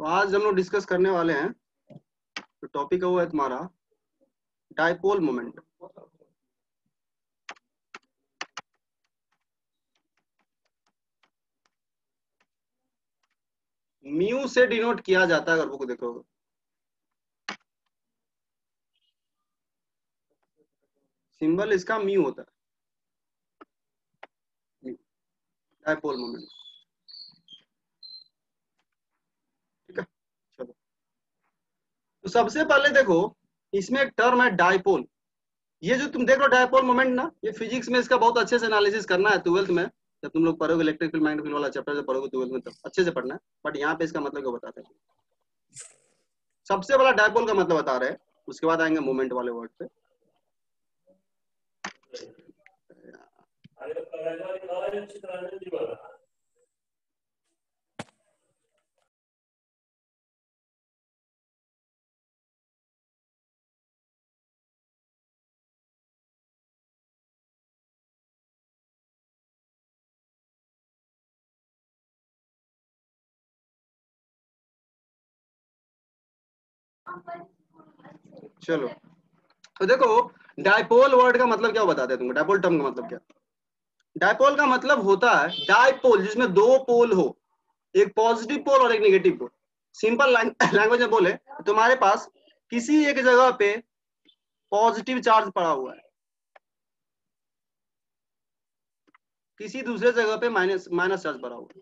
तो आज हम लोग डिस्कस करने वाले हैं, तो टॉपिक है वो है तुम्हारा डाइपोल मोमेंट। म्यू से डिनोट किया जाता है, अगर बुक देखो सिंबल इसका म्यू होता है, डाइपोल मोमेंट। ठीक है, चलो तो सबसे पहले देखो, इसमें एक टर्म है डाइपोल। ये जो तुम देख रहे हो डाइपोल मोमेंट ना, ये फिजिक्स में इसका बहुत अच्छे से एनालिसिस करना है। 12th में जब तुम लोग पढ़ोगे इलेक्ट्रिकल मैग्नेटिक वाला चैप्टर जब पढ़ोगे 12th में, तब अच्छे से पढ़ना है। बट यहाँ पे इसका मतलब क्या बताते हैं, सबसे बड़ा डाइपोल का मतलब बता रहे हैं, उसके बाद आएंगे मोमेंट वाले वर्ड पे। चलो तो देखो, डाइपोल वर्ड का मतलब क्या बताते हैं तुमको, डाइपोल टर्म का मतलब क्या। डाइपोल का मतलब होता है डाइपोल जिसमें दो पोल हो, एक पॉजिटिव पोल और एक नेगेटिव पोल। सिंपल लैंग्वेज में बोले, तुम्हारे पास किसी एक जगह पे पॉजिटिव चार्ज पड़ा हुआ है, किसी दूसरे जगह पे माइनस चार्ज पड़ा हुआ है।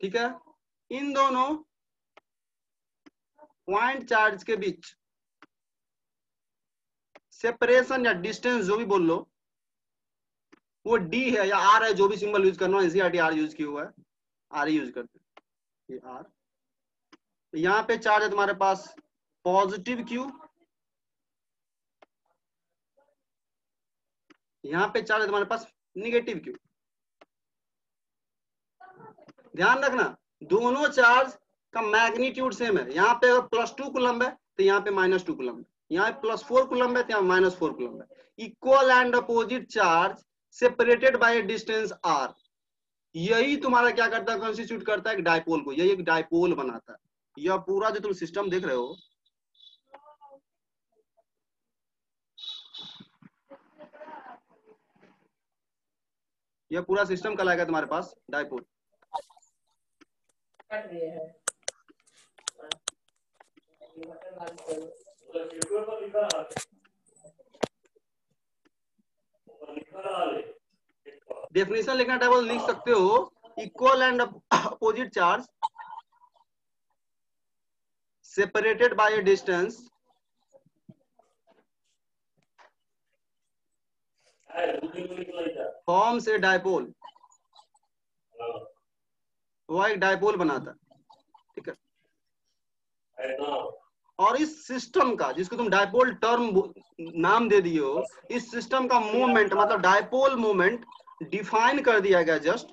ठीक है, इन दोनों पॉइंट चार्ज के बीच सेपरेशन या डिस्टेंस जो भी बोल लो, वो डी है या आर है, जो भी सिंबल यूज करना हो। एनसीईआरटी आर यूज किया हुआ है, आर ही यूज करते हैं, ये आर। यहाँ पे चार्ज है तुम्हारे पास पॉजिटिव क्यू, यहाँ पे चार्ज है तुम्हारे पास निगेटिव क्यू। ध्यान रखना, दोनों चार्ज का मैग्नीट्यूड सेम है। यहाँ पे अगर +2 कूलम्ब है तो यहाँ पे -2 कूलम्ब है, यहाँ पे +4 कूलम्ब है तो यहाँ -4 कूलम्ब है। Equal and opposite charge separated by distance r, यही तुम्हारा क्या करता है, कॉन्स्टिट्यूट करता है एक डाइपोल को। यही एक डाइपोल बनाता है। यह पूरा जो तुम सिस्टम देख रहे हो, यह पूरा सिस्टम कहलाएगा तुम्हारे पास डाइपोल। डेफिनेशन लिखना डाइपोल लिख सकते हो, equal and opposite charge separated by a distance forms a dipole. वह एक डाइपोल बनाता है। ठीक है, और इस सिस्टम का, जिसको तुम डाइपोल टर्म नाम दे दिए हो, इस सिस्टम का मोमेंट मतलब डाइपोल मोमेंट डिफाइन कर दिया गया जस्ट।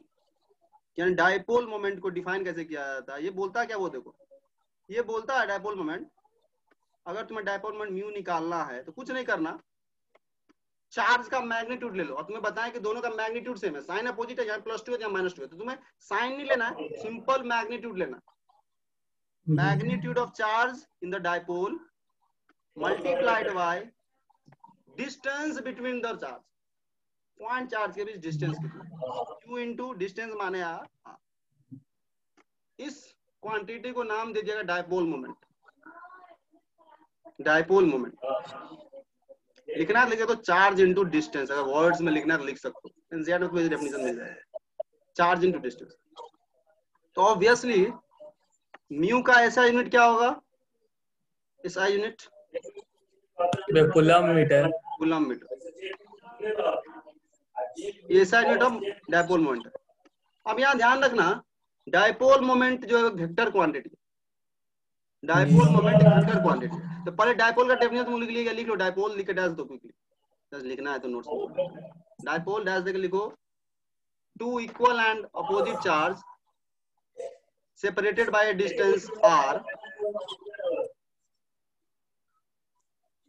यानी डाइपोल मोमेंट को डिफाइन कैसे किया जाता है, ये बोलता है क्या, वो देखो, ये बोलता है डाइपोल मोमेंट, अगर तुम्हें डाइपोल मोमेंट म्यू निकालना है तो कुछ नहीं करना, चार्ज का मैग्नीट्यूड ले लो। और तुम्हें बताएं कि दोनों का मैग्नीट्यूड सेम है, साइन अपोजिट है, यहाँ +2 है, यहाँ -2 है, तो तुम्हें साइन नहीं लेना है, सिंपल मैग्नीट्यूड लेना। Magnitude of charge in the dipole multiplied by distance between the charge, point charge के बीच डिस्टेंस कितना, q इंटू डिस्टेंस माने आर। इस क्वांटिटी को नाम दे दिया डाइपोल मोमेंट। डाइपोल मोमेंट लिखना है, लिखे तो चार्ज इंटू डिस्टेंस, अगर वर्ड्स में लिखना है तो लिख सकते हो, एनसीईआरटी में तुम्हें डेफिनेशन मिल जाएगा, चार्ज इंटू डिस्टेंस। तो ऑब्वियसली म्यू का ऐसा यूनिट क्या होगा, ऐसा unit coulomb metre. Coulomb metre, ऐसा यूनिट ऑफ डाइपोल मोमेंट। अब यहाँ ध्यान रखना, डाइपोल मोमेंट जो है vector quantity, dipole moment vector quantity. तो पहले डाइपोल का डेफिनेशन तुम लिख लिएगा, लिख लो डाइपोल, लिख के डैश दो क्विकली, बस लिखना है तो नोट्स में डाइपोल डैश देकर लिखो, two equal and opposite charge separated by a distance r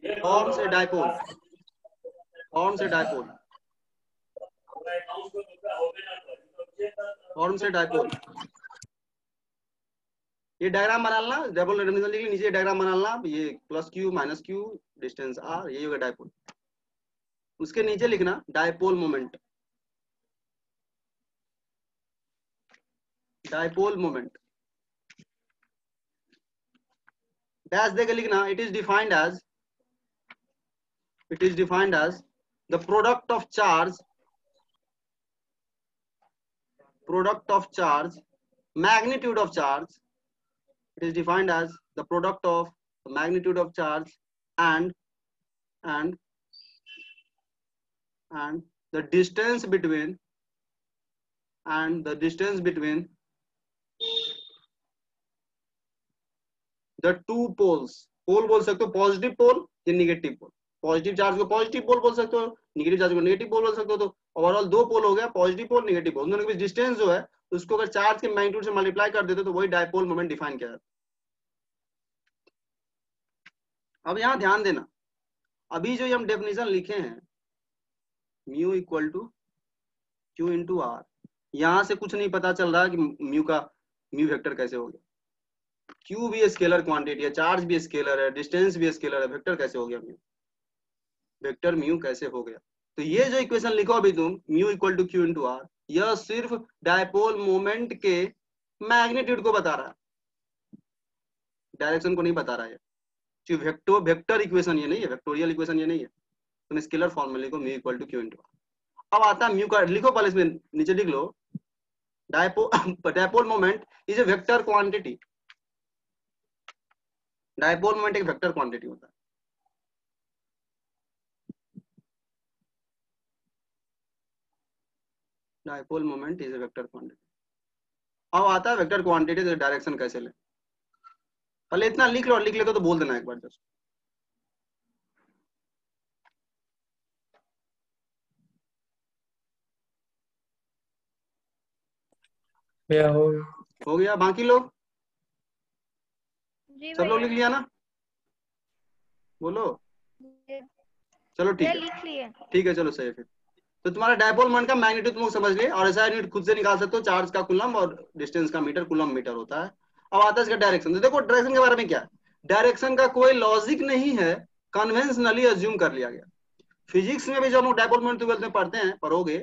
forms a dipole, forms a dipole, form से डायपोल। ये डायग्राम बना लेना, डायपोल डेफिनेशन लिख ली, नीचे डायग्राम बना लेना, ये plus q minus q distance r, ये होगा डायपोल। उसके नीचे लिखना dipole moment, dipole moment dash देके लिखना, it is defined as the product of charge magnitude of charge. It is defined as the product of the magnitude of charge and the distance between the two poles. पोल बोल सकते हो positive पोल या negative pole, positive charge को positive पोल बोल सकते हो, negative charge को negative पोल बोल सकते हो। तो ओवरऑल दो पोल हो गया, पॉजिटिव पोल निगेटिव पोल, दोनों के बीच डिस्टेंस जो है उसको अगर चार्ज के मैग्नीट्यूड से मल्टीप्लाई कर देते तो वही डायपोल मोमेंट डिफाइन किया जाता। अब यहाँ ध्यान देना, अभी जो हम डेफिनेशन लिखे हैं mu equal to q into r, यहाँ से कुछ नहीं पता चल रहा कि म्यू वेक्टर कैसे हो गया। क्यू भी स्केलर क्वांटिटी है, चार्ज भी स्केलर है, डिस्टेंस भी स्केलर है, वेक्टर कैसे हो गया म्यू, वेक्टर म्यू कैसे हो गया। तो ये जो इक्वेशन लिखो अभी तुम mu equal to q into r, यह सिर्फ डायपोल मोमेंट के मैग्नीट्यूड को बता रहा है, डायरेक्शन को नहीं बता रहा है। वेक्टर इक्वेशन ये नहीं है, वेक्टोरियल इक्वेशन ये नहीं है। तुम स्केलर फॉर्म में लिखो mu equal to q into r. अब आता है म्यू का, लिखो पहले इसमें नीचे लिख लो, dipole moment is a vector quantity. Dipole moment एक वेक्टर क्वांटिटी होता है। Dipole moment is a vector quantity. अब आता है वेक्टर क्वांटिटी का डायरेक्शन कैसे ले। पहले इतना लिख लो, और लिख ले तो बोल देना एक बार जस्ट। हो गया बाकी लोग सब लोग लिख लिया ना, बोलो चलो ठीक है, ठीक है चलो सही है फिर। तो तुम्हारा डायपोल मोमेंट का मैग्नीट्यूड तुम लोग समझ लिए, और ऐसा यूनिट खुद से निकाल सकते हो, चार्ज का कूलम और डिस्टेंस का मीटर, कूलम मीटर होता है। अब आता है इसका डायरेक्शन। तो देखो डायरेक्शन के बारे में क्या है, डायरेक्शन का कोई लॉजिक नहीं है, कन्वेंशनली अज्यूम कर लिया गया। फिजिक्स में भी जब हम डायपोल मोमेंट ट्वेल्थ में पढ़ते हैं, पढ़ोगे,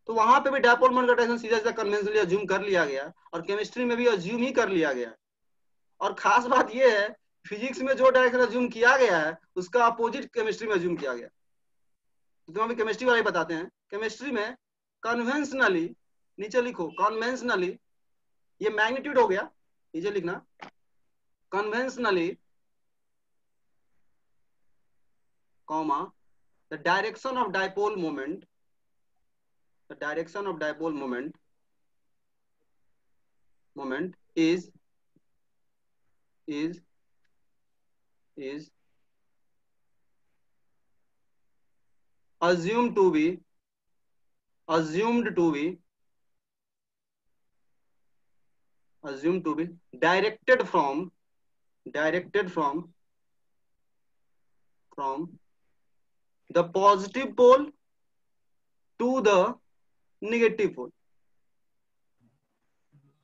तो वहां पे भी डायपोल मोमेंट का डायरेक्शन सीधा सीधा कन्वेंशनली अज्यूम कर लिया गया, और केमिस्ट्री में भी अज्यूम ही कर लिया गया। और खास बात यह है, फिजिक्स में जो डायरेक्शन अज्यूम किया गया है उसका अपोजिट केमिस्ट्री में अज्यूम किया गया। तो तुम अभी केमिस्ट्री वाले बताते हैं, केमिस्ट्री में कन्वेंशनली, नीचे लिखो कन्वेंशनली, ये मैग्नीट्यूड हो गया, नीचे लिखना conventionally comma the direction of dipole moment, the direction of dipole moment is assumed to be directed from the positive pole to the negative pole.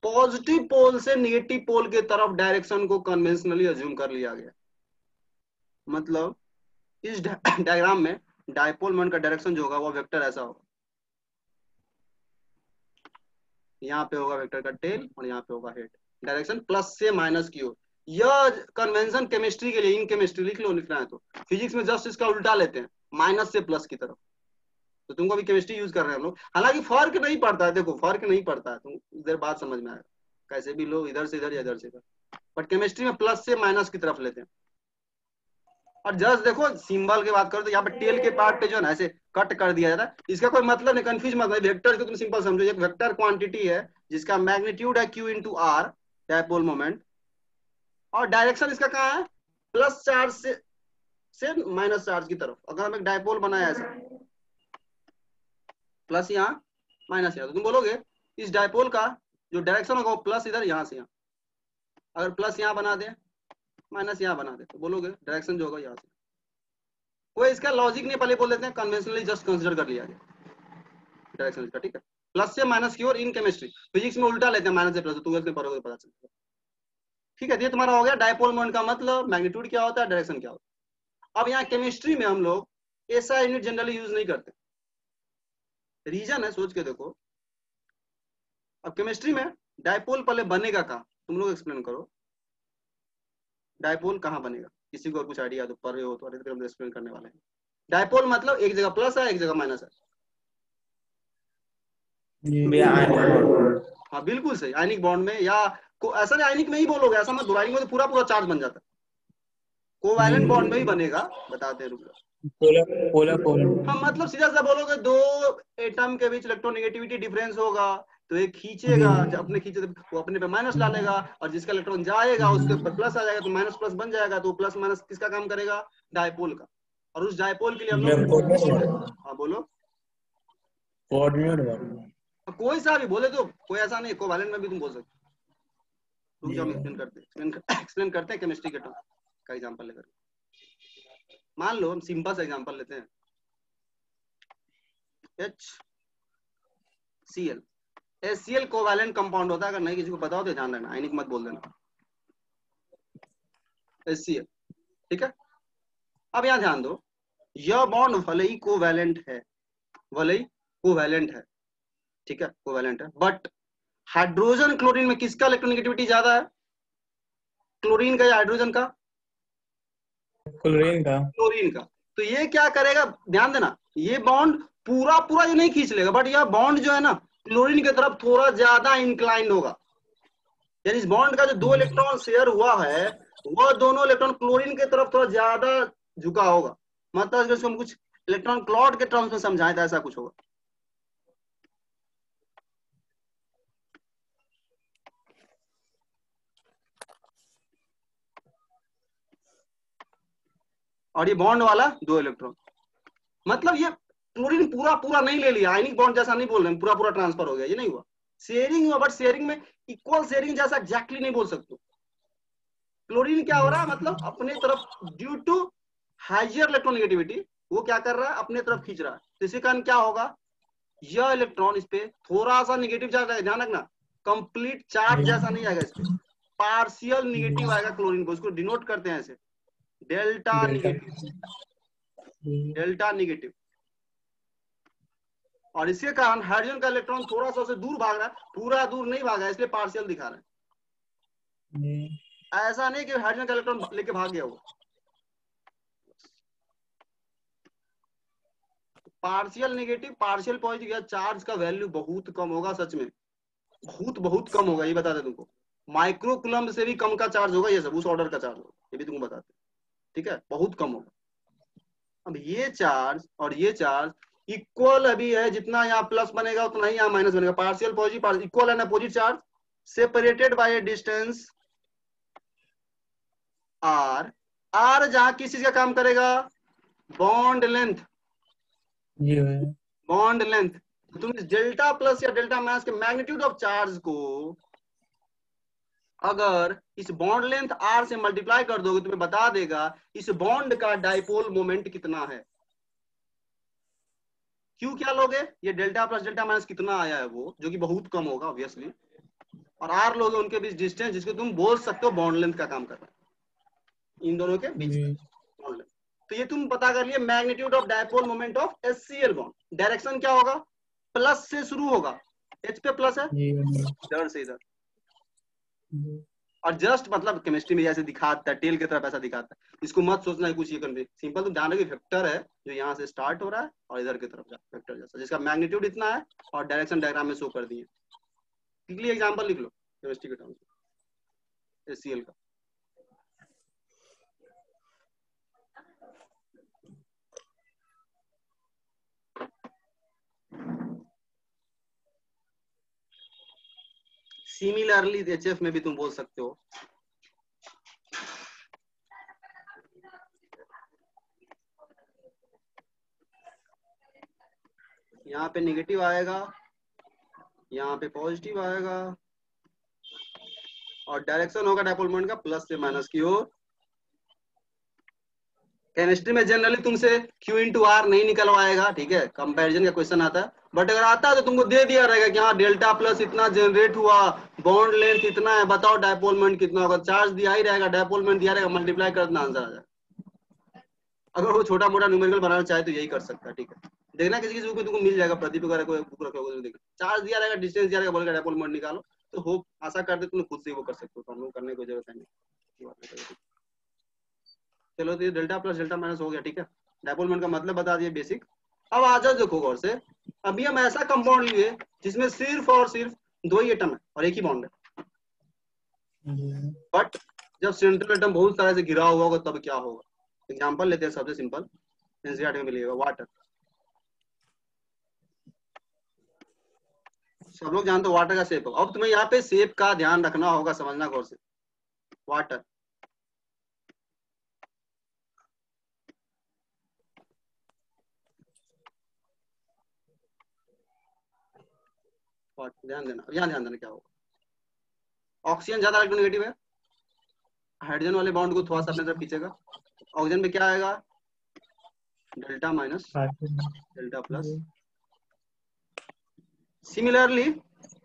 Positive pole से negative पोल के तरफ डायरेक्शन को conventionally assume कर लिया गया। मतलब इस diagram में डायपोल मोमेंट का डायरेक्शन जो होगा वो वेक्टर ऐसा होगा, यहाँ पे होगा वेक्टर का टेल और यहाँ पे होगा हेड, डायरेक्शन प्लस से माइनस की ओर। यह कन्वेंशन केमिस्ट्री के लिए, इन केमिस्ट्री लिख लो लिखना है तो, फिजिक्स में जस्ट इसका उल्टा लेते हैं, माइनस से प्लस की तरफ। तो तुमको अभी केमिस्ट्री यूज कर रहे हैं हम लोग, हालांकि फर्क नहीं पड़ता है, देखो फर्क नहीं पड़ता है, तुम इधर बात समझ में आएगा, कैसे भी लो, इधर से इधर या इधर से इधर, बट केमिस्ट्री में प्लस से माइनस की तरफ लेते हैं। और जस्ट देखो सिंबल की बात करो तो यहाँ पे टेल के पार्ट पे जो है ना ऐसे कट कर दिया जाता है, इसका कोई मतलब नहीं, कंफ्यूज मत नहीं। वेक्टर को तुम सिंपल समझो, एक वेक्टर क्वांटिटी है जिसका मैग्नीट्यूड है q into r, dipole moment, और डायरेक्शन इसका कहाँ है, प्लस चार्ज से माइनस चार्ज की तरफ। अगर हम एक डायपोल बनाया ऐसा, प्लस यहाँ माइनस यहाँ, तो तुम बोलोगे इस डायपोल का जो डायरेक्शन होगा वो प्लस इधर यहाँ से यहाँ, अगर प्लस यहाँ बना दे माइनस यहाँ बना दे तो बोलोगे डायरेक्शन जो होगा यहाँ से। कोई इसका लॉजिक नहीं, पहले बोल देते हैं, कन्वेंशनली जस्ट कंसीडर कर लिया गया डायरेक्शन इसका, ठीक है। प्लस से माइनस की ओर इन केमिस्ट्री। फिजिक्स में उल्टा लेते हैं, माइनस से प्लस, ट्वेल्थ में पढ़ोगे पता चलेगा। ठीक है, ये तुम्हारा हो गया डायपोल मोमेंट का मतलब, मैग्नीट्यूड क्या होता है, डायरेक्शन क्या होता है। अब यहाँ केमिस्ट्री में हम लोग ऐसा यूनिट जनरली यूज नहीं करते, रीजन है, सोच के देखो। अब केमिस्ट्री में डायपोल पहले बनेगा कहाँ, तुम लोग एक्सप्लेन करो, डायपोल कहाँ बनेगा, किसी को और कुछ आइडिया तो पढ़ रहे हो तो एक्सप्लेन करने वाले हैं। डायपोल मतलब एक जगह प्लस है एक जगह माइनस है। हाँ बिल्कुल सही, आयनिक बॉन्ड में, या ऐसा नहीं आयनिक में ही बोलोगे, ऐसा मत बोलो, आयनिक में तो पूरा पूरा चार्ज बन जाता है, कोवैलेंट बॉन्ड में ही बनेगा, बताते हैं, रुक जाओ। हाँ मतलब सीधा सा बोलोगे, दो एटम के बीच इलेक्ट्रोनेगेटिविटी डिफरेंस होगा, तो एक खींचेगा, जब अपने खींचे तो वो अपने पे माइनस डालेगा, और जिसका इलेक्ट्रॉन जाएगा उसके ऊपर प्लस आ जाएगा, तो माइनस प्लस बन जाएगा, तो प्लस माइनस किसका काम करेगा, डायपोल का। और उस डायपोल के लिए हम लोग, हाँ बोलो, कोई सा भी बोले तो, कोई ऐसा नहीं, कोवैलेंट में भी तुम बोल सकते। रुक जाओ, एक्सप्लेन करते हैं केमिस्ट्री के टर्म का एग्जांपल लेकर। मान लो हम सिंपल सा एग्जांपल लेते हैं, HCl। HCl कोवैलेंट कंपाउंड होता है, अगर नहीं किसी को पता हो तो ध्यान रखना, आयनिक मत बोल देना, HCl, ठीक है। अब यहाँ ध्यान दो, यह बॉन्ड भले ही कोवैलेंट है, भले ही कोवैलेंट है, ठीक है, कोवैलेंट है, बट हाइड्रोजन क्लोरीन में किसका इलेक्ट्रोनेगेटिविटी ज्यादा है, क्लोरीन का या हाइड्रोजन का, क्लोरीन का। तो ये क्या करेगा, ध्यान देना, ये बॉन्ड पूरा पूरा ये नहीं खींच लेगा, बट यह बॉन्ड जो है ना क्लोरीन की तरफ थोड़ा ज्यादा इंक्लाइन होगा, यानी इस बॉन्ड का जो दो इलेक्ट्रॉन शेयर हुआ है, वह दोनों इलेक्ट्रॉन क्लोरीन की तरफ थोड़ा ज्यादा झुका होगा। मतलब अगर हम कुछ इलेक्ट्रॉन क्लॉट के टर्म्स में समझाएं तो ऐसा कुछ होगा। और ये बॉन्ड वाला दो इलेक्ट्रॉन, मतलब ये क्लोरीन पूरा पूरा नहीं ले लिया, आयनिक बॉन्ड जैसा नहीं बोल रहे हैं पूरा पूरा ट्रांसफर हो गया, ये नहीं हुआ, शेयरिंग हुआ, बट शेयरिंग में इक्वल शेयरिंग जैसा एग्जैक्टली नहीं बोल सकते। क्लोरीन क्या हो रहा है, मतलब अपने तरफ ड्यू टू हाइयर इलेक्ट्रोनेगेटिविटी वो क्या कर रहा है, अपने तरफ खींच रहा है, तो इसी कारण क्या होगा, यह इलेक्ट्रॉन इस पे थोड़ा सा निगेटिव चार्ज आएगा, ध्यान रखना, कंप्लीट चार्ज जैसा नहीं आएगा, इस पे पार्शियल निगेटिव आएगा क्लोरीन को, उसको डिनोट करते हैं ऐसे, डेल्टा निगेटिव, डेल्टा निगेटिव। और इसके कारण हाइड्रोजन का इलेक्ट्रॉन थोड़ा सा उसे दूर भाग रहा है, पूरा दूर नहीं भागा, इसलिए पार्शियल दिखा रहा है, ऐसा नहीं कि हाइड्रोजन का इलेक्ट्रॉन लेके भाग गया होगा। पार्शियल नेगेटिव पार्शियल पॉजिटिव, या चार्ज का वैल्यू बहुत कम होगा, सच में बहुत बहुत कम होगा, ये बता दे तुमको, माइक्रोकुलम्ब से भी कम का चार्ज होगा, ये सब उस ऑर्डर का चार्ज होगा, ये भी तुमको बताते, ठीक है, बहुत कम होगा। अब ये चार्ज और ये चार्ज इक्वल अभी है, जितना यहाँ प्लस बनेगा उतना ही यहाँ माइनस बनेगा, पार्शियल पॉजिटिव इक्वल है ना, opposite charge separated by a distance r, r जहां किस चीज का काम करेगा, बॉन्ड लेंथ, बॉन्ड लेंथ। तो तुम इस डेल्टा प्लस या डेल्टा माइनस के मैग्नीट्यूड ऑफ चार्ज को अगर इस बॉन्ड लेंथ आर से मल्टीप्लाई कर दोगे, तुम्हें बता देगा इस बॉन्ड का डायपोल मोमेंट कितना है। क्यों क्या लोगे, ये डेल्टा प्लस डेल्टा माइनस कितना आया है वो, जो कि बहुत कम होगा ऑब्वियसली, और आर लोगे उनके बीच डिस्टेंस, जिसको तुम बोल सकते हो बॉन्ड लेंथ का काम कर रहा है, इन दोनों के बीच बॉन्ड लेंथ। तो ये तुम पता कर लिए magnitude of dipole moment of HCl bond. Direction क्या होगा, प्लस से शुरू होगा, H पे प्लस है, इधर से इधर, और जस्ट मतलब केमिस्ट्री में जैसे दिखाता है टेल की तरफ ऐसा दिखाता है, इसको मत सोचना है कुछ ये करने, सिंपल तुम जान रहे हो वेक्टर है जो यहाँ से स्टार्ट हो रहा है और इधर की तरफ वेक्टर जैसा, जिसका मैग्नीट्यूड इतना है और डायरेक्शन डायग्राम में शो कर दिए। क्विकली एग्जांपल लिख लो केमिस्ट्री के टर्म्स में HCl का। सिमिलरली HF में भी तुम बोल सकते हो, यहाँ पे नेगेटिव आएगा, यहाँ पे पॉजिटिव आएगा, और डायरेक्शन होगा डायपोल मोमेंट का प्लस से माइनस की ओर। केमिस्ट्री में जनरली तुमसे Q into R नहीं निकलवाएगा, ठीक है, कंपैरिजन का क्वेश्चन आता है, बट अगर आता है तो तुमको दे दिया रहेगा कि हाँ डेल्टा प्लस इतना जनरेट हुआ, बॉन्ड लेंथ इतना है, बताओ डायपोल मोमेंट कितना होगा। चार्ज दिया ही रहेगा, डायपोल मोमेंट दिया रहेगा, मल्टीप्लाई करना आंसर आ जाएगा। अगर वो छोटा मोटा न्यूमेरिकल बनाना चाहे तो यही कर सकता है। ठीक है, देखना किसी किसी को तुमको मिल जाएगा, प्रदीप वगैरह को बुक रखे होगा तो देखना, चार्ज दिया रहेगा, डिस्टेंस दिया रहेगा, बोलेगा डायपोल मोमेंट निकालो, तो हो आशा करते तुम खुद से वो कर सकते हो, तो हम लोग करने की जरूरत नहीं। चलो तो ये डेल्टा प्लस डेल्टा माइनस हो गया। ठीक है, डायपोल मोमेंट का मतलब बता दिए बेसिक। अब आ जाओ देखो गौर से, अभी हम ऐसा कंपाउंड लिए जिसमें सिर्फ और सिर्फ दो ही एटम है और एक ही बॉन्ड है, बट जब सेंट्रल एटम बहुत सारे से घिरा हुआ होगा तब क्या होगा। एग्जांपल लेते हैं, सबसे सिंपल एनसीईआरटी में मिलेगा, वाटर। सब लोग जानते हो वाटर का शेप होगा। अब तुम्हें यहाँ पे शेप का ध्यान रखना होगा, समझना गौर से। वाटर ध्यान देना, यहाँ ध्यान देना क्या होगा। ऑक्सीजन ज्यादा इलेक्ट्रोनेगेटिव है, हाइड्रोजन वाले बॉन्ड को थोड़ा सा अपने तरफ खींचेगा। ऑक्सीजन पे क्या आएगा, delta minus delta plus. Similarly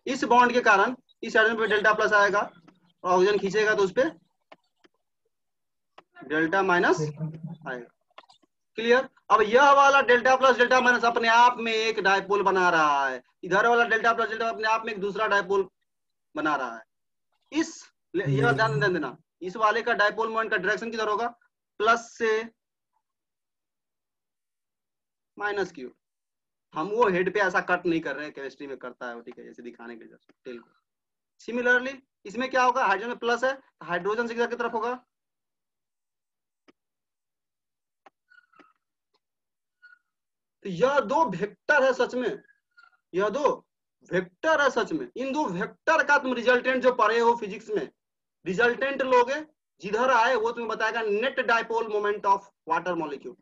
इस बॉन्ड के कारण इस हाइड्रोजन पे डेल्टा प्लस आएगा, और ऑक्सीजन खींचेगा तो उस पे डेल्टा माइनस आएगा। क्लियर। अब यह वाला डेल्टा प्लस डेल्टा माइनस अपने आप में एक डायपोल बना रहा है, इधर वाला डेल्टा प्लस डेल्टा अपने आप में एक दूसरा डायपोल बना रहा है। इस यह ध्यान देना, इस वाले का डायपोल मोमेंट का डायरेक्शन किधर होगा, प्लस से माइनस की। हम वो हेड पे ऐसा कट नहीं कर रहे हैं, केमिस्ट्री में करता है वो, ठीक है, जैसे दिखाने के लिए टेल को। सिमिलरली इसमें क्या होगा, हाइड्रोजन में प्लस है, हाइड्रोजन से किधर की तरफ होगा, तो यह दो वेक्टर है सच में, यह दो वेक्टर है सच में। इन दो वेक्टर का तुम रिजल्टेंट जो पढ़े हो फिजिक्स में, रिजल्टेंट लोगे, जिधर आए वो तुम्हें बताएगा net dipole moment of water molecule.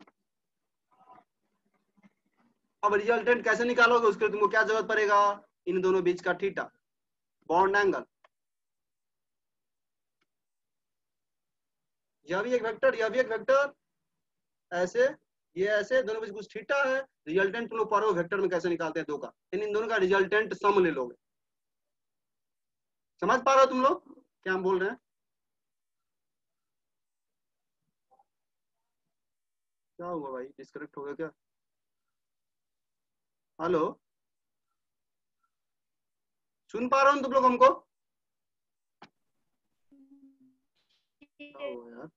अब रिजल्टेंट कैसे निकालोगे, उसके लिए तुमको क्या जरूरत पड़ेगा, इन दोनों बीच का थीटा, बॉन्ड एंगल। यह भी एक वेक्टर, यह भी एक वेक्टर, ऐसे ये ऐसे दोनों बीच कुछ थीटा है। रिजल्टेंट तुम लोग पढ़ो वेक्टर में कैसे निकालते हैं दो का, इन दोनों का रिजल्टेंट सम ले लोगे। समझ पा रहे हो तुम लोग क्या हम बोल रहे हैं। क्या हुआ भाई, डिस्कनेक्ट हो गया क्या, हेलो, सुन पा रहे हो तुम लोग हमको, क्या हुआ यार,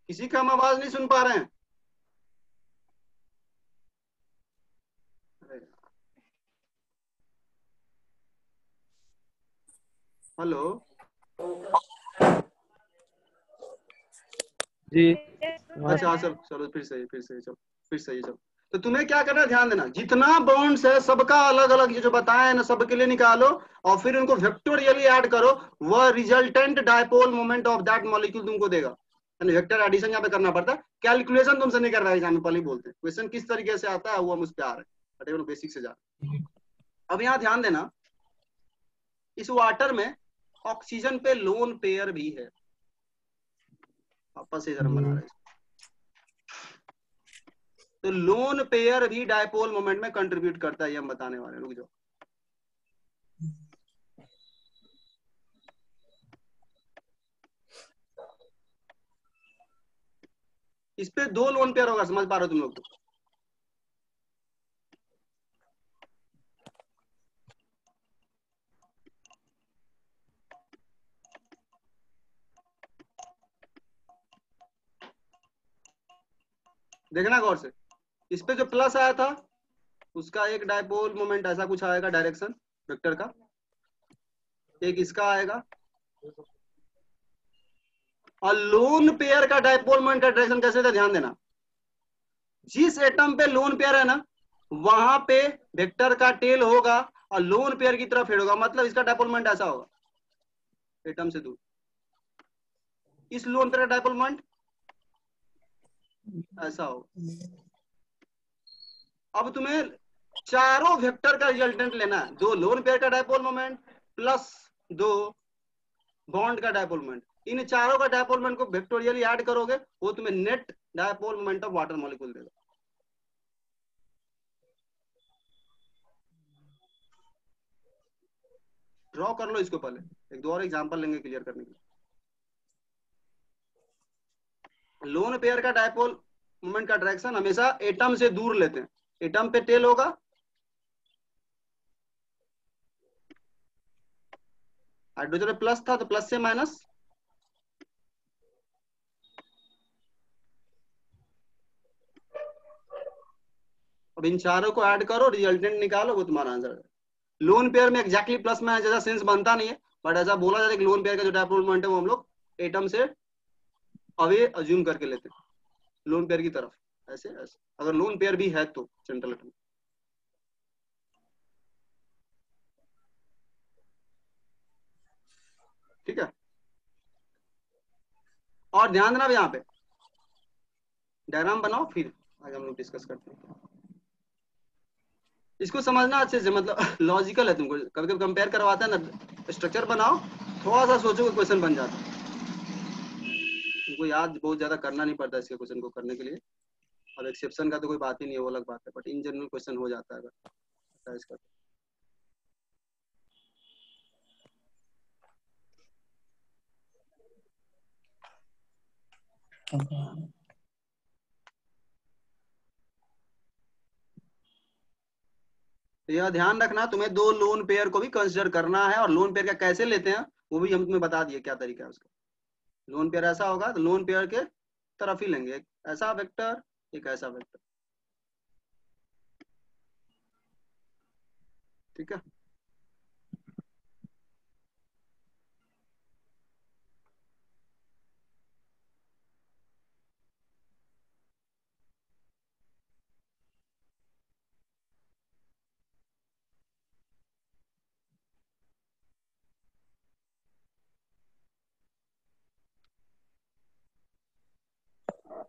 किसी का हम आवाज नहीं सुन पा रहे हैं। हेलो जी। अच्छा चलो चलो, फिर सही चलो, फिर सही चलो। तो तुम्हें क्या करना है, ध्यान देना, जितना बॉन्ड्स है सबका अलग अलग ये जो बताया ना सबके लिए निकालो, और फिर उनको वेक्टोरियली ऐड करो, वह resultant dipole moment of that molecule तुमको देगा। वेक्टर एडिशन यहाँ पे करना पड़ता है, कैलकुलेशन तुमसे नहीं करवाया एग्जाम में, पहले ही बोलते हैं क्वेश्चन किस तरीके से आता है वो हम उस पर आ रहे हैं, बेसिक से जा। अब यहाँ ध्यान देना, इस वाटर में ऑक्सीजन पे लोन पेयर भी है, आपस से जरा बना रहे हैं, तो लोन पेयर भी डायपोल मोमेंट में कंट्रीब्यूट करता है, ये हम बताने वाले हैं, रुक जाओ। इस पे दो लोन पेयर होगा, समझ पा रहे हो तुम लोग तो। देखना गौर से, इस पे जो प्लस आया था उसका एक डायपोल मोमेंट ऐसा कुछ आएगा, डायरेक्शन वेक्टर का, एक इसका आएगा, और लोन पेयर का डायपोल मोमेंट का डायरेक्शन कैसे था ध्यान देना, जिस एटम पे लोन पेयर है ना वहां पे वेक्टर का टेल होगा और लोन पेयर की तरफ हेड होगा, मतलब इसका डायपोल मोमेंट ऐसा होगा, एटम से दूर, इस लोन पेयर का डायपोल मोमेंट ऐसा होगा। अब तुम्हें चारों वेक्टर का रिजल्टेंट लेना है, दो लोन पेयर का डायपोल मोमेंट प्लस दो बॉन्ड का डायपोल मोमेंट, इन चारों का डायपोल मोमेंट को वेक्टोरियली ऐड करोगे, वो तुम्हें net dipole moment of water molecule देगा। ड्रॉ कर लो इसको पहले, एक दो और एग्जांपल लेंगे क्लियर करने के लिए। लोन पेयर का डायपोल मोमेंट का डायरेक्शन हमेशा एटम से दूर लेते हैं। एटम पे टेल होगा, हाइड्रोजन में प्लस था तो प्लस से माइनस, अब इन चारों को ऐड करो, रिजल्टेंट निकालो, वो तुम्हारा आंसर है। लोन पेयर में एक्जैक्टली प्लस माइनस जैसा सेंस बनता नहीं है, बट ऐसा बोला जाता है कि लोन पेयर का जो डायपोल मोमेंट है वो हम लोग एटम से अवे अज्यूम करके लेते हैं लोन पेयर की तरफ, ऐसे ऐसे अगर लोन पेयर भी है तो सेंट्रल एटम। ठीक है, और ध्यान देना यहाँ पे डायग्राम बनाओ, फिर आगे हम लोग डिस्कस करते हैं। इसको समझना अच्छे से, मतलब लॉजिकल है, तुमको कभी कभी कंपेयर करवाता है ना, स्ट्रक्चर बनाओ, थोड़ा सा सोचो क्वेश्चन बन जाता है। तुमको याद बहुत ज्यादा करना नहीं पड़ता इसके क्वेश्चन को करने के लिए, अब एक्सेप्शन का तो कोई बात ही नहीं है, वो अलग बात है, बट इन जनरल क्वेश्चन हो जाता है इसका। तो यह ध्यान रखना, तुम्हें दो लोन पेयर को भी कंसिडर करना है, और लोन पेयर का कैसे लेते हैं वो भी हम तुम्हें बता दिए क्या तरीका है उसका। लोन पेयर ऐसा होगा तो लोन पेयर के तरफ ही लेंगे, एक ऐसा वेक्टर, एक ऐसा वेक्टर। ठीक है,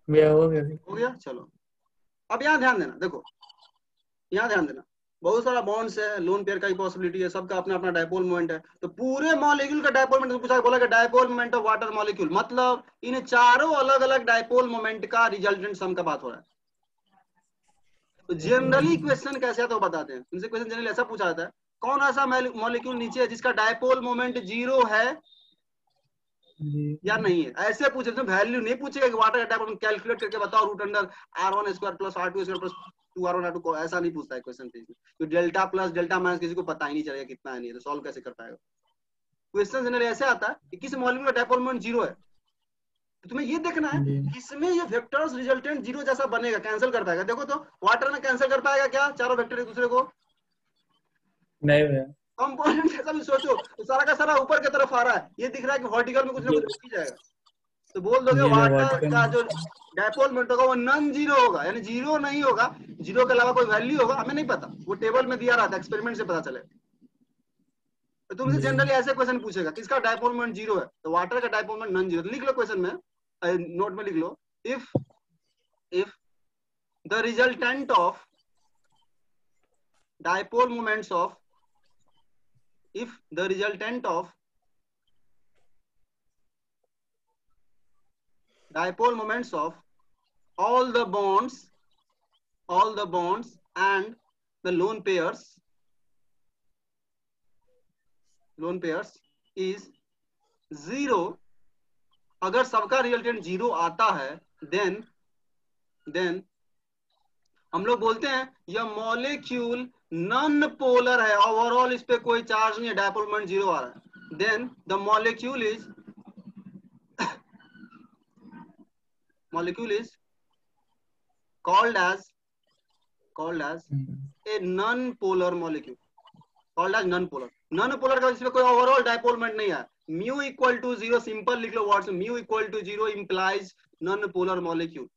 हो गया। चलो अब यहाँ ध्यान देना, देखो यहाँ ध्यान देना, बहुत सारा बॉन्ड्स है, लोन पेयर का ही पॉसिबिलिटी है, सबका अपना अपना डायपोल मोमेंट है, तो पूरे मॉलिक्यूल का डायपोल मोमेंट पूछा, बोला कि dipole moment of water molecule, मतलब इन चारों अलग अलग डायपोल मोमेंट का रिजल्टेंट सम का बात हो रहा है। तो जनरली क्वेश्चन कैसे आता है वो बताते हैं, उनसे क्वेश्चन जनरली ऐसा पूछा जाता है, कौन ऐसा मॉलिक्यूल नीचे है जिसका डायपोल मोमेंट 0 है या नहीं है, ऐसे पूछे, तो वैल्यू नहीं पूछेगा कि वाटर का डायपोल कैलकुलेट करके बताओ root under r1 square plus r2 square plus 2r1 r2, ऐसा नहीं पूछता है क्वेश्चन। तो डेल्टा प्लस डेल्टा माइनस किसी को पता ही नहीं चलेगा कितना है, नहीं है तो सॉल्व कैसे कर पाएगा। क्वेश्चन जनरली ऐसे आता है कि किस मॉलिक्यूल का डायपोल मोमेंट 0 है, तो तुम्हें ये देखना है इसमें ये वेक्टर्स रिजल्टेंट 0 जैसा बनेगा, कैंसिल कर पाएगा। देखो तो वाटर में कैंसिल कर पाएगा क्या चारों वेक्टर एक दूसरे को? नहीं भैया। कंपोनेंट जैसा भी सोचो तो सारा का सारा ऊपर की तरफ आ रहा है, ये दिख रहा है कि वर्टिकल में कुछ ना कुछ रुक ही जाएगा, तो बोल दोगे वाटर का जो डायपोल मोमेंट होगा वो नॉन जीरो होगा, यानी जीरो नहीं होगा, जीरो के अलावा कोई वैल्यू होगा, हमें नहीं पता, वो टेबल में दिया रहा था, एक्सपेरिमेंट से पता चले। तो तुमसे जनरली ऐसे क्वेश्चन पूछेगा किसका डायपोल मोमेंट 0 है, तो वाटर का डायपोल मोमेंट नॉन जीरो, लिख लो क्वेश्चन में, नोट में लिख लो, if the resultant of dipole moments of if the resultant of dipole moments of all the bonds and the lone pairs is 0, अगर सबका रिजल्टेंट 0 आता है देन हम लोग बोलते हैं यह मॉलिक्यूल नॉन पोलर है, ओवरऑल इस पे कोई चार्ज नहीं है, डायपोल मोमेंट 0 आ रहा है, then the molecule is called as a non-polar molecule, called as non-polar। non-polar का इसमें कोई ओवरऑल डायपोल मोमेंट नहीं है, म्यू इक्वल टू 0, सिंपल लिख लो words, mu equal to 0 implies non polar molecule,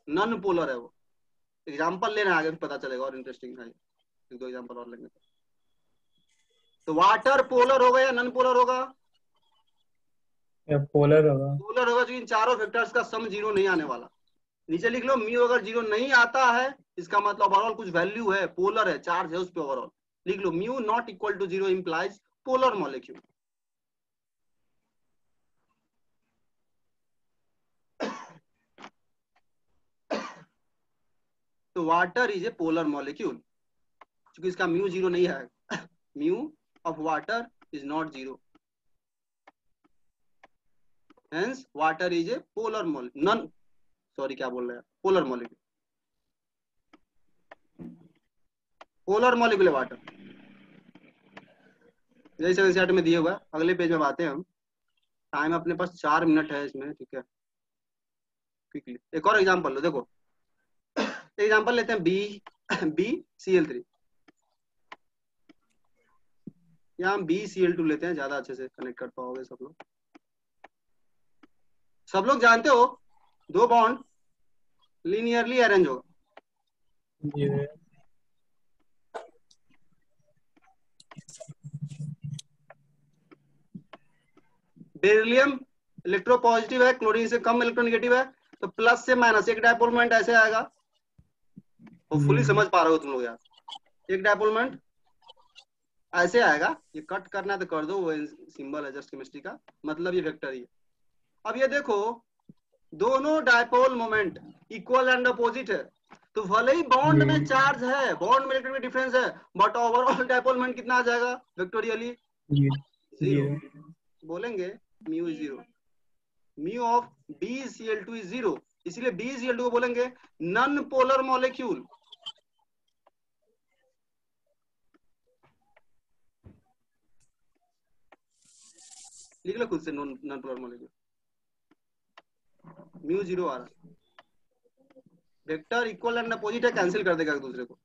non polar है वो। एग्जांपल लेना आगे पता चलेगा, और इंटरेस्टिंग है, एक दो एग्जांपल और लेंगे। तो वाटर पोलर होगा या नॉन पोलर होगा? पोलर होगा। पोलर होगा, जो इन चारों वेक्टर्स का सम 0 नहीं आने वाला। नीचे लिख लो, म्यू अगर 0 नहीं आता है इसका मतलब ओवरऑल कुछ वैल्यू है, पोलर है, चार्ज है उस पे ओवरऑल, लिख लो mu not equal to 0 implies polar molecule. तो water is a polar molecule, क्योंकि इसका म्यू 0 नहीं है, mu of water is not zero. Hence water is a polar molecule. क्या बोल रहे हैं, polar molecule. पोलर मॉलिक्यूल है वाटर, जैसे एनसीईआरटी में दिए हुआ है। अगले पेज में आते हैं हम, टाइम अपने पास 4 मिनट है इसमें, ठीक है। क्विकली एक और एग्जांपल लो, देखो एग्जांपल लेते हैं BCl3, यहाँ हम BCl2 लेते हैं, ज्यादा अच्छे से कनेक्ट कर पाओगे सब लोग। सब लोग जानते हो 2 बॉन्ड लीनियरली अरेंज होगा। बेरिलियम इलेक्ट्रोपॉजिटिव है, क्लोरीन से कम इलेक्ट्रोनेगेटिव है, तो प्लस से माइनस एक डायपोल मोमेंट ऐसे आएगा। होपफुली समझ पा रहे हो तुम लोग यार, एक डायपोल मोमेंट ऐसे आएगा। ये कट करना है तो कर दो, वो सिंबल है जस्ट केमिस्ट्री का, मतलब ये वेक्टर ही है। अब ये देखो दोनों dipole moment equal and opposite है, तो भले ही बॉन्ड में चार्ज है, बॉन्ड में इलेक्ट्रॉन डिफरेंस है, बट ओवरऑल डायपोल मोमेंट कितना आ जाएगा वेक्टोरियली? 0। बोलेंगे mu is 0, mu of BCl2 is 0, इसलिए BCl2 को बोलेंगे नॉन पोलर मॉलिक्यूल। लिख लो खुद से, नॉन पोलर मॉलिक्यूल। म्यू 0 आ रहा है, वेक्टर इक्वल एंड अपोजिट है, कैंसिल कर देगा एक दूसरे को।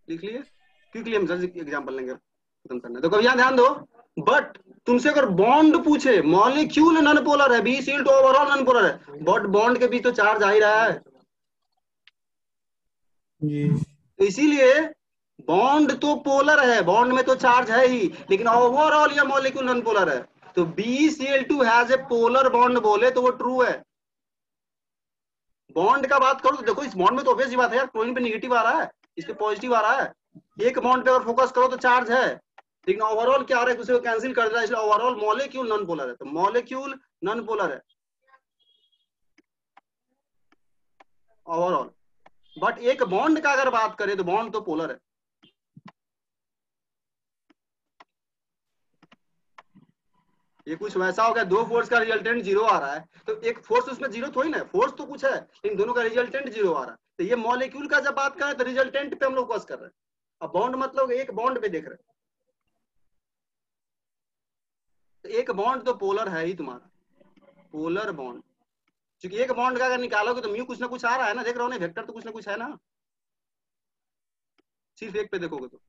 लिख लिए? क्विकली हम एग्जांपल लेंगे, खत्म करना है। तो कभी ध्यान दो, बट तुमसे अगर बॉन्ड पूछे, मॉलिक्यूल नॉन पोलर है, BCl2 ओवरऑल नॉन पोलर है, बट बॉन्ड के बीच तो चार्ज आ ही रहा है, तो इसीलिए बॉन्ड तो पोलर है, बॉन्ड में तो चार्ज है ही, लेकिन ओवरऑल ये मॉलिक्यूल नॉन पोलर है। तो BCl2 has a polar bond बोले तो वो ट्रू है। बॉन्ड का बात करो तो देखो इस बॉन्ड में तो ऑब्वियस बात है यार, क्लोरीन पे नेगेटिव आ रहा है, इस पे पॉजिटिव आ रहा है। एक बॉन्ड पे अगर फोकस करो तो चार्ज है, लेकिन ओवरऑल क्या आ रहा है, दूसरे को कैंसिल कर रहा है, इसलिए ओवरऑल मॉलिक्यूल नॉन पोलर है। तो मॉलिक्यूल नॉन पोलर है ओवरऑल, बट एक बॉन्ड का अगर बात करें तो बॉन्ड तो पोलर है। ये कुछ वैसा हो गया, 2 फोर्स का रिजल्टेंट 0 आ रहा है, तो एक फोर्स उसमें 0 थोड़ी ना, फोर्स तो कुछ है, लेकिन दोनों का रिजल्टेंट 0 आ रहा है। तो ये मॉलिक्यूल का जब बात करें तो रिजल्टेंट पे हम लोग फोकस कर रहे हैं, अब बॉन्ड मतलब एक बॉन्ड पे देख रहे हैं, तो एक बॉन्ड तो पोलर है ही तुम्हारा, पोलर बॉन्ड। क्योंकि एक बॉन्ड का अगर निकालोगे तो म्यू कुछ ना कुछ आ रहा है ना, देख रहे हो ना, वेक्टर तो कुछ ना कुछ है ना, सिर्फ एक पे देखोगे तो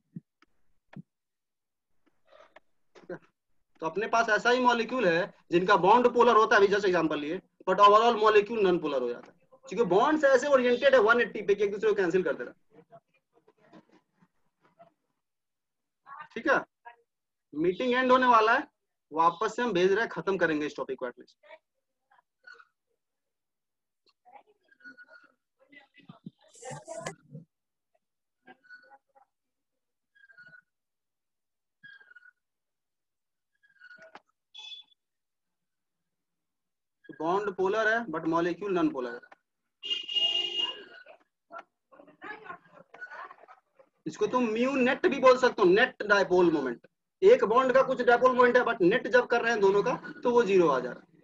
अपने पास ऐसा ही मॉलिक्यूल है जिनका बॉन्ड पोलर होता है, अभी जस्ट एग्जांपल लिए, but overall molecule non polar हो जाता है, क्योंकि बॉन्ड्स ऐसे ओरिएंटेड है 180 पे कि एक दूसरे को कैंसिल कर दे रहा है। ठीक है, मीटिंग एंड होने वाला है, वापस से हम भेज रहे हैं, खत्म करेंगे इस टॉपिक को एटलीस्ट। बॉन्ड पोलर है बट मॉलिक्यूल नॉन पोलर है, इसको तुम म्यू नेट भी बोल सकते हो, नेट डायपोल मोमेंट। एक बॉन्ड का कुछ डायपोल मोमेंट है, बट नेट जब कर रहे हैं दोनों का तो वो 0 आ जा रहा है।